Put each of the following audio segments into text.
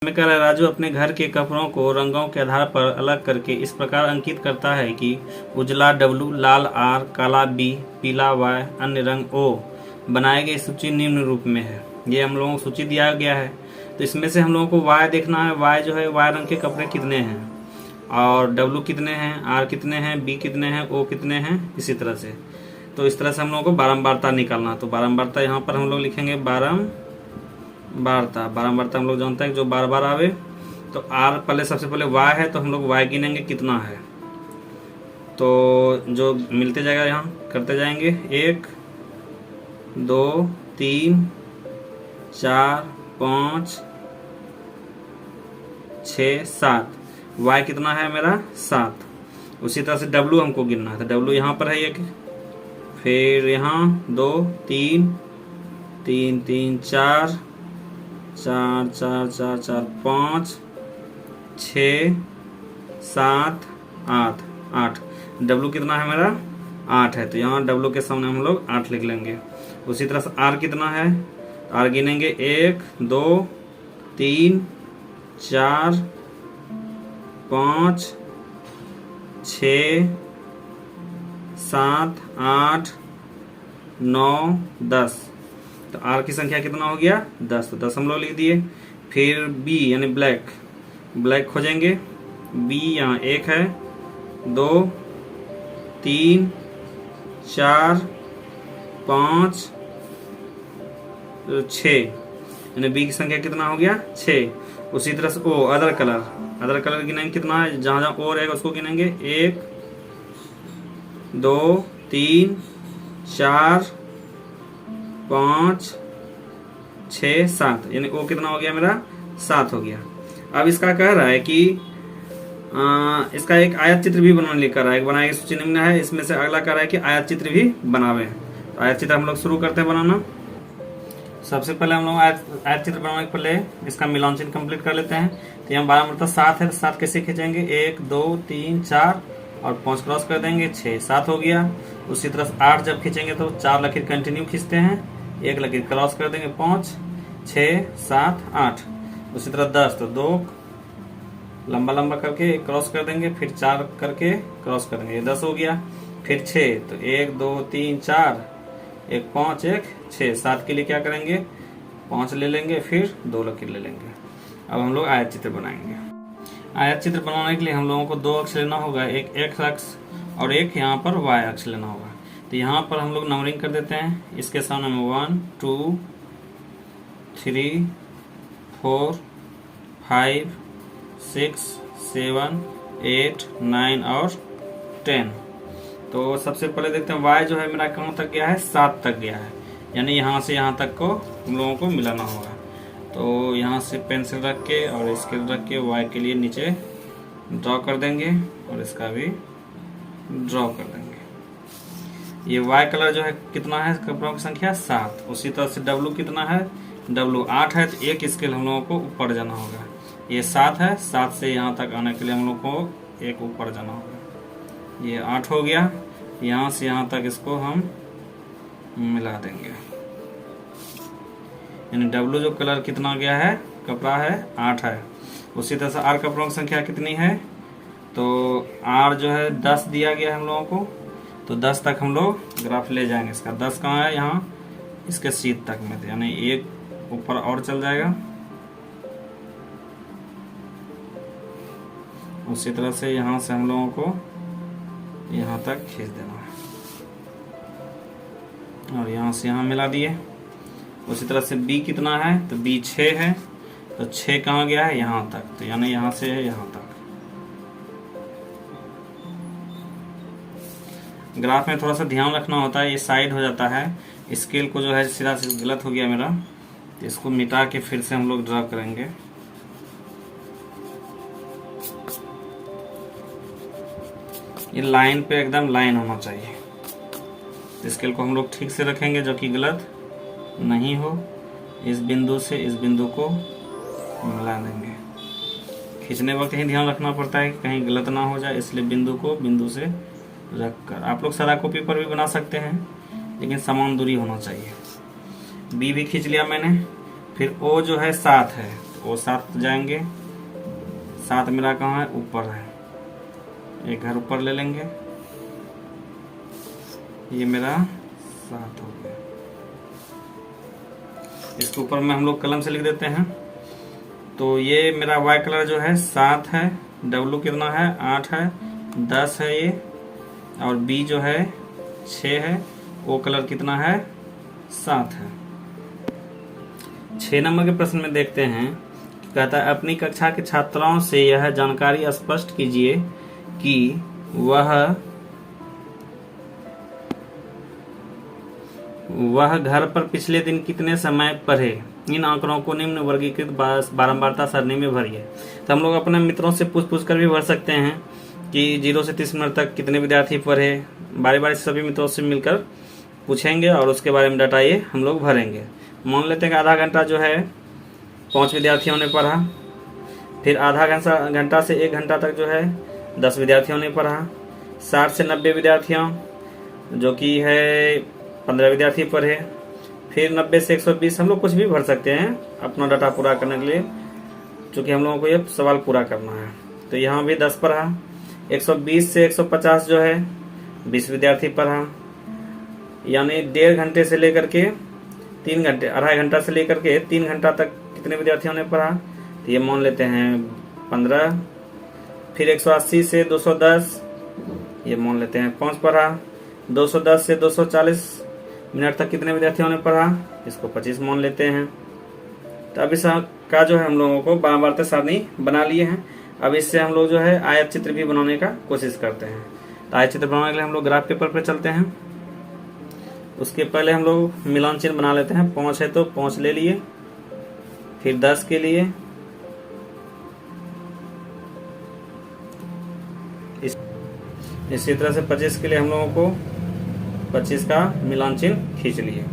में कह रहा है राजू अपने घर के कपड़ों को रंगों के आधार पर अलग करके इस प्रकार अंकित करता है कि उजला W, लाल R, काला B, पीला Y, अन्य रंग O। बनाई गई सूची निम्न रूप में है। ये हम लोगों को सूची दिया गया है, तो इसमें से हम लोगों को Y देखना है। Y जो है Y रंग के कपड़े कितने हैं, और W कितने हैं, R कितने हैं, B कितने हैं, O कितने हैं, इसी तरह से। तो इस तरह से हम लोगों को बारंबारता निकालना। तो बारंबारता यहाँ पर हम लोग लिखेंगे बारंबारता हम लोग जानते हैं जो बार बार आवे। तो R पहले सबसे पहले Y है, तो हम लोग Y गिनेंगे कितना है। तो जो मिलते जाएगा यहाँ करते जाएंगे 1 2 3 4 5 6 7। Y कितना है मेरा 7। उसी तरह से W हमको गिनना है। तो W यहाँ पर है 1, फिर यहाँ 2 3 3 3 4 4 4 4 4 5 6 7 8 8। W कितना है मेरा 8 है, तो यहाँ W के सामने हम लोग 8 लिख लेंगे। उसी तरह से R कितना है, R गिनेंगे 1 2 3 4 5 6 7 8 9 10। तो R की संख्या कितना हो गया 10, तो 10 हम लोग लिख दिए। फिर B यानी ब्लैक खोजेंगे। B यहाँ 1 है, 2 3 4 5 6, यानी B की संख्या कितना हो गया 6। उसी तरह से O अदर कलर गिनेंगे कितना है, जहाँ जहाँ और रहेगा उसको गिनेंगे 1 2 3 4 5 6 7, यानी O कितना हो गया मेरा 7 हो गया। अब इसका कह रहा है कि इसका एक आयत चित्र भी बनाने लिखा रहा है। बनाए सूची निम्न है, इसमें से अगला कह रहा है कि आयत चित्र भी बनावे। तो आयत चित्र हम लोग शुरू करते हैं बनाना। सबसे पहले हम लोग आयत चित्र बनाने के पहले इसका मिलान चिन्ह कंप्लीट कर लेते हैं। तो यहाँ 12 मतलब 7 है, तो 7 कैसे खींचेंगे 1 2 3 4 और 5 क्रॉस कर देंगे 6 7 हो गया। उसी तरह से 8 जब खींचेंगे तो 4 लकीर कंटिन्यू खींचते हैं, 1 लकीर क्रॉस कर देंगे 5 6 7 8। उसी तरह 10 तो 2 लंबा करके क्रॉस कर देंगे, फिर 4 करके क्रॉस कर देंगे, ये 10 हो गया। फिर 6 तो 1 2 3 4 1 5 1 6। 7 के लिए क्या करेंगे 5 ले लेंगे, फिर 2 लकीर ले लेंगे। अब हम लोग आयत चित्र बनाएंगे। आयत चित्र बनाने के लिए हम लोगों को 2 अक्ष लेना होगा, एक X अक्ष और एक यहाँ पर Y अक्ष लेना होगा। तो यहाँ पर हम लोग नंबरिंग कर देते हैं। इसके सामने में 1 2 3 4 5 6 7 8 9 और 10। तो सबसे पहले देखते हैं Y जो है मेरा कहाँ तक गया है 7 तक गया है, यानी यहाँ से यहाँ तक को हम लोगों को मिलाना होगा। तो यहाँ से पेंसिल रख के और स्केल रख के Y के लिए नीचे ड्रॉ कर देंगे और इसका भी ड्रॉ कर देंगे। ये Y कलर जो है कितना है कपड़ों की संख्या 7। उसी तरह से W कितना है, W 8 है, तो एक स्केल हम लोगों को ऊपर जाना होगा। ये 7 है, 7 से यहाँ तक आने के लिए हम लोग को एक ऊपर जाना होगा। ये 8 हो गया, यहाँ से यहाँ तक इसको हम मिला देंगे। यानी W जो कलर कितना गया है कपड़ा है 8 है। उसी तरह से R कपड़ों की संख्या कितनी है, तो R जो है 10 दिया गया है हम लोगों को, तो 10 तक हम लोग ग्राफ ले जाएंगे। इसका 10 कहाँ है, यहाँ इसके शीट तक में, यानी एक ऊपर और चल जाएगा। उसी तरह से यहाँ से हम लोगों को यहाँ तक खींच देना है और यहाँ से यहाँ मिला दिए। उसी तरह से B कितना है, तो B 6 है, तो 6 कहाँ गया है यहाँ तक, तो यानी यहाँ से है यहाँ तक। ग्राफ में थोड़ा सा ध्यान रखना होता है, ये साइड हो जाता है। स्केल को जो है सीधा से गलत हो गया मेरा, तो इसको मिटा के फिर से हम लोग ड्रा करेंगे। ये लाइन पे एकदम लाइन होना चाहिए। स्केल को हम लोग ठीक से रखेंगे जो कि गलत नहीं हो। इस बिंदु से इस बिंदु को मिला देंगे। खींचने वक्त ही ध्यान रखना पड़ता है कि कहीं गलत ना हो जाए, इसलिए बिंदु को बिंदु से रखकर। आप लोग सादा कॉपी पर भी बना सकते हैं, लेकिन समान दूरी होना चाहिए। बी भी खींच लिया मैंने। फिर ओ जो है 7 है, वो 7 जाएंगे। 7 मेरा कहाँ है, ऊपर है, एक घर ऊपर ले लेंगे, ये मेरा 7 हो गया। इसके ऊपर में हम लोग कलम से लिख देते हैं। तो ये मेरा वाई कलर जो है 7 है, डब्लू कितना है 8 है, 10 है ये, और बी जो है 6 है, ओ कलर कितना है 7 है। 6 नंबर के प्रश्न में देखते हैं, कहता है अपनी कक्षा के छात्राओं से यह जानकारी स्पष्ट कीजिए कि वह घर पर पिछले दिन कितने समय पढ़े। इन आंकड़ों को निम्न वर्गीकृत बारंबारता सरणी में भरिए। तो हम लोग अपने मित्रों से पूछ कर भी भर सकते हैं कि 0 से 30 मिनट तक कितने विद्यार्थी पढ़े। बारी बारी सभी मित्रों से मिलकर पूछेंगे और उसके बारे में डाटा ये हम लोग भरेंगे। मान लेते हैं कि आधा घंटा जो है 5 विद्यार्थियों ने पढ़ा, फिर आधा घंटा से 1 घंटा तक जो है 10 विद्यार्थियों ने पढ़ा, 60 से 90 विद्यार्थियों जो कि है 15 विद्यार्थी पढ़े, फिर 90 से 120, हम लोग कुछ भी भर सकते हैं अपना डाटा पूरा करने के लिए, क्योंकि हम लोगों को ये सवाल पूरा करना है। तो यहाँ भी 10 पढ़ा, 120 से 150 जो है 20 विद्यार्थी पढ़ा, यानी 1.5 घंटे से लेकर के 3 घंटे, 2.5 घंटा से लेकर के 3 घंटा तक कितने विद्यार्थियों ने पढ़ा, तो ये मान लेते हैं 15। फिर 180 से 210 ये मान लेते हैं 5 पढ़ा, 210 से 240 मिनट तक कितने विद्यार्थियों ने पढ़ा, इसको 25 मान लेते हैं। तो अब इस का जो है हम लोगों को बारंबारता सारणी बना लिए हैं। अब इससे हम लोग जो है आयत चित्र भी बनाने का कोशिश करते हैं। तो आयत चित्र बनाने के लिए हम लोग ग्राफ पेपर पे चलते हैं। उसके पहले हम लोग मिलान चिन्ह बना लेते हैं। 5 है तो 5 ले लिए, फिर 10 के लिए इसी तरह से 25 के लिए हम लोगों को 25 का मिलान चिन्ह खींच लिए।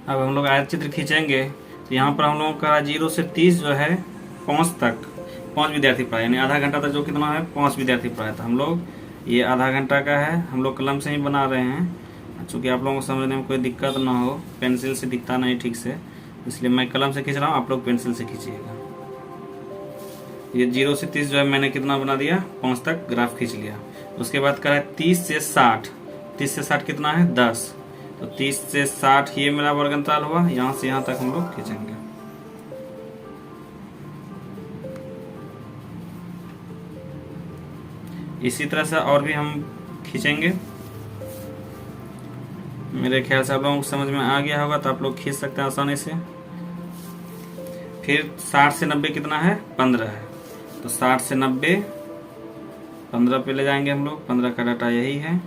अब हम लोग आयत चित्र खींचेंगे तो यहाँ पर हम लोगों का 0 से 30 जो है 5 तक 5 विद्यार्थी पढ़ाए, यानी आधा घंटा तक जो कितना है 5 विद्यार्थी पढ़ाए। तो हम लोग ये आधा घंटा का है, हम लोग कलम से ही बना रहे हैं, चूँकि आप लोगों को समझने में कोई दिक्कत ना हो, पेंसिल से दिखता नहीं ठीक से, इसलिए मैं कलम से खींच रहा हूँ, आप लोग पेंसिल से खींचिएगा। ये 0 से 30 जो है मैंने कितना बना दिया 5 तक ग्राफ खींच लिया। उसके बाद करा है 30 से 60, 30 से 60 कितना है 10, तो 30 से 60 ये मेरा वर्ग अंतराल हुआ, यहाँ से यहाँ तक हम लोग खींचेंगे। इसी तरह से और भी हम खींचेंगे। मेरे ख्याल से आप लोगों को समझ में आ गया होगा, तो आप लोग खींच सकते हैं आसानी से। फिर 60 से 90 कितना है 15 है, तो 60 से 90 15 पे ले जाएंगे हम लोग। 15 का डाटा यही है,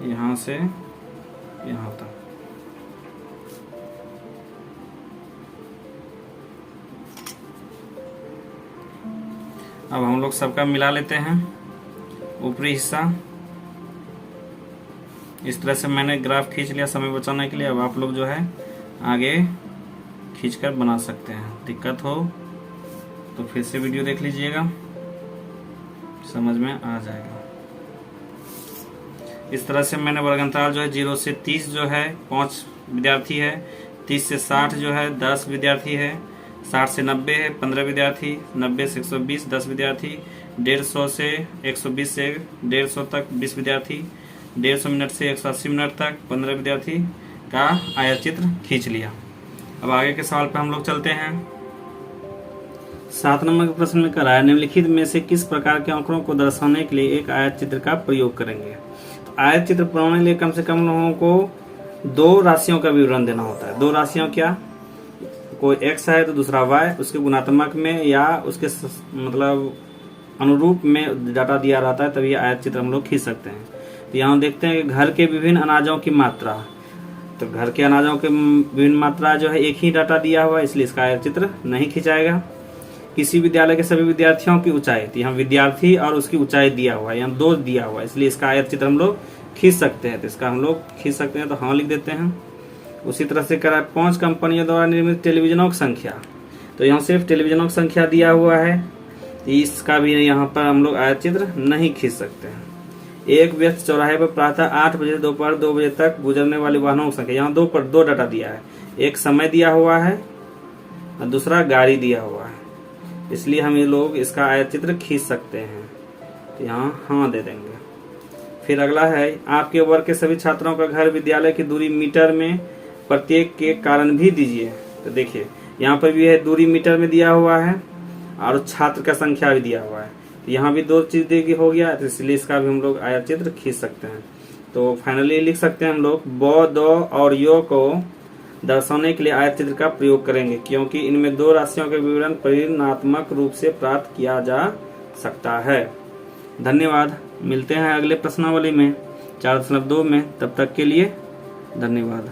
यहाँ से यहाँ तक। अब हम लोग सबका मिला लेते हैं ऊपरी हिस्सा। इस तरह से मैंने ग्राफ खींच लिया समय बचाने के लिए। अब आप लोग जो है आगे खींचकर बना सकते हैं। दिक्कत हो तो फिर से वीडियो देख लीजिएगा, समझ में आ जाएगा। इस तरह से मैंने वर्ग अंतराल जो है 0 से 30 जो है 5 विद्यार्थी है, 30 से 60 जो है 10 विद्यार्थी है, 60 से 90 है 15 विद्यार्थी, 90 से 120 10 विद्यार्थी, 150 से 120 से 150 तक 20 विद्यार्थी, 150 मिनट से 180 मिनट तक 15 विद्यार्थी का आयत चित्र खींच लिया। अब आगे के सवाल पे हम लोग चलते हैं। 7 नंबर के प्रश्न में करा है निम्नलिखित में से किस प्रकार के आंकड़ों को दर्शाने के लिए एक आयत चित्र का प्रयोग करेंगे। तो आयत चित्र बनाने के लिए कम से कम लोगों को 2 राशियों का विवरण देना होता है। 2 राशियों क्या, कोई x है तो दूसरा y, उसके गुणात्मक में या उसके मतलब अनुरूप में डाटा दिया रहता है, तभी आयत चित्र हम लोग खींच सकते हैं। तो यहाँ देखते हैं कि घर के विभिन्न अनाजों की मात्रा, तो घर के अनाजों के विभिन्न मात्रा जो है एक ही डाटा दिया हुआ है, इसलिए इसका आयत चित्र नहीं खिंचाएगा। किसी विद्यालय के सभी विद्यार्थियों की ऊंचाई, तो यहाँ विद्यार्थी और उसकी ऊंचाई दिया हुआ है, यहाँ 2 दिया हुआ है, इसलिए इसका आयत चित्र हम लोग खींच सकते हैं। तो इसका हम लोग खींच सकते हैं, तो हाँ लिख देते हैं। उसी तरह से करा 5 कंपनियों द्वारा निर्मित टेलीविजनों की संख्या, तो यहाँ सिर्फ टेलीविजनों की संख्या दिया हुआ है, इसका भी यहाँ पर हम लोग आयत चित्र नहीं खींच सकते हैं। एक व्यस्त चौराहे पर प्रातः 8 बजे दोपहर 2 बजे तक गुजरने वाले वाहनों की संख्या, यहाँ 2 पर 2 डाटा दिया है। एक समय दिया हुआ है और दूसरा गाड़ी दिया हुआ है, इसलिए हम ये लोग इसका आयत चित्र खींच सकते हैं। तो यहाँ हाँ दे देंगे। फिर अगला है, आपके वर्ग के सभी छात्रों का घर विद्यालय की दूरी मीटर में प्रत्येक के कारण भी दीजिए। तो देखिए यहाँ पर भी है, दूरी मीटर में दिया हुआ है और छात्र का संख्या भी दिया हुआ है। तो यहाँ भी दो चीज देखिए हो गया, तो इसलिए इसका भी हम लोग आयत चित्र खींच सकते हैं। तो फाइनली लिख सकते हैं हम लोग ब, द और यो को दर्शाने के लिए आयत चित्र का प्रयोग करेंगे, क्योंकि इनमें दो राशियों के विवरण परिमाणात्मक रूप से प्राप्त किया जा सकता है। धन्यवाद। मिलते हैं अगले प्रश्नावली में 4.2 में। तब तक के लिए धन्यवाद।